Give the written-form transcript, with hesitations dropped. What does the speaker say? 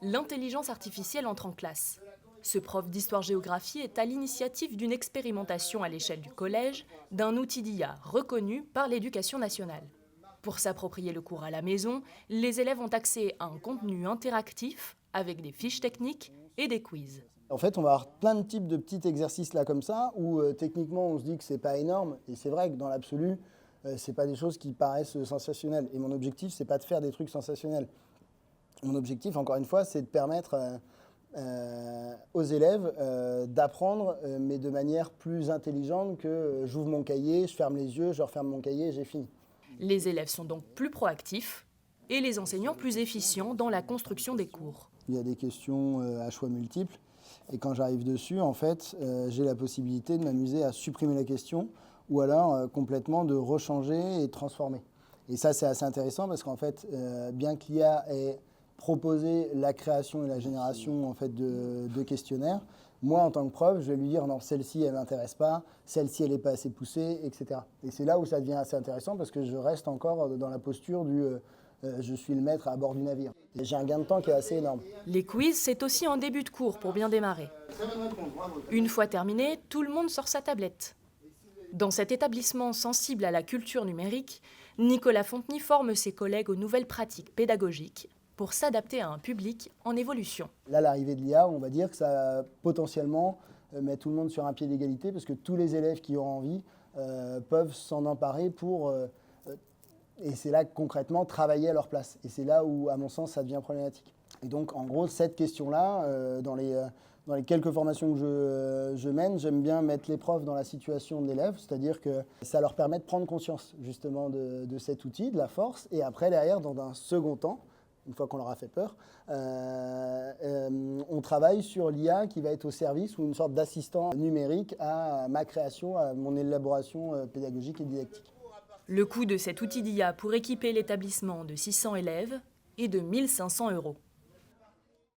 L'intelligence artificielle entre en classe. Ce prof d'histoire-géographie est à l'initiative d'une expérimentation à l'échelle du collège d'un outil d'IA reconnu par l'Éducation nationale. Pour s'approprier le cours à la maison, les élèves ont accès à un contenu interactif avec des fiches techniques et des quiz. En fait, on va avoir plein de types de petits exercices là comme ça, où techniquement on se dit que c'est pas énorme, et c'est vrai que dans l'absolu, c'est pas des choses qui paraissent sensationnelles. Et mon objectif, c'est pas de faire des trucs sensationnels. Mon objectif, encore une fois, c'est de permettre aux élèves d'apprendre, mais de manière plus intelligente que j'ouvre mon cahier, je ferme les yeux, je referme mon cahier et j'ai fini. Les élèves sont donc plus proactifs et les enseignants plus efficients dans la construction des cours. Il y a des questions à choix multiples. Et quand j'arrive dessus, en fait, j'ai la possibilité de m'amuser à supprimer la question ou alors complètement de rechanger et de transformer. Et ça, c'est assez intéressant parce qu'en fait, bien que l'IA ait proposé la création et la génération en fait, de questionnaires, moi, en tant que prof, je vais lui dire non, celle-ci, elle ne m'intéresse pas, celle-ci, elle n'est pas assez poussée, etc. Et c'est là où ça devient assez intéressant parce que je reste encore dans la posture du je suis le maître à bord du navire. Et j'ai un gain de temps qui est assez énorme. Les quiz, c'est aussi un début de cours pour bien démarrer. Une fois terminé, tout le monde sort sa tablette. Dans cet établissement sensible à la culture numérique, Nicolas Fontenay forme ses collègues aux nouvelles pratiques pédagogiques pour s'adapter à un public en évolution. Là, l'arrivée de l'IA, on va dire que ça potentiellement met tout le monde sur un pied d'égalité parce que tous les élèves qui auront envie peuvent s'en emparer pour... et c'est là, concrètement, travailler à leur place. Et c'est là où, à mon sens, ça devient problématique. Et donc, en gros, cette question-là, dans les quelques formations que je mène, j'aime bien mettre les profs dans la situation de l'élève, c'est-à-dire que ça leur permet de prendre conscience, justement, de cet outil, de la force. Et après, derrière, dans un second temps, une fois qu'on leur a fait peur, on travaille sur l'IA qui va être au service ou une sorte d'assistant numérique à ma création, à mon élaboration pédagogique et didactique. Le coût de cet outil d'IA pour équiper l'établissement de 600 élèves est de 1 500 €.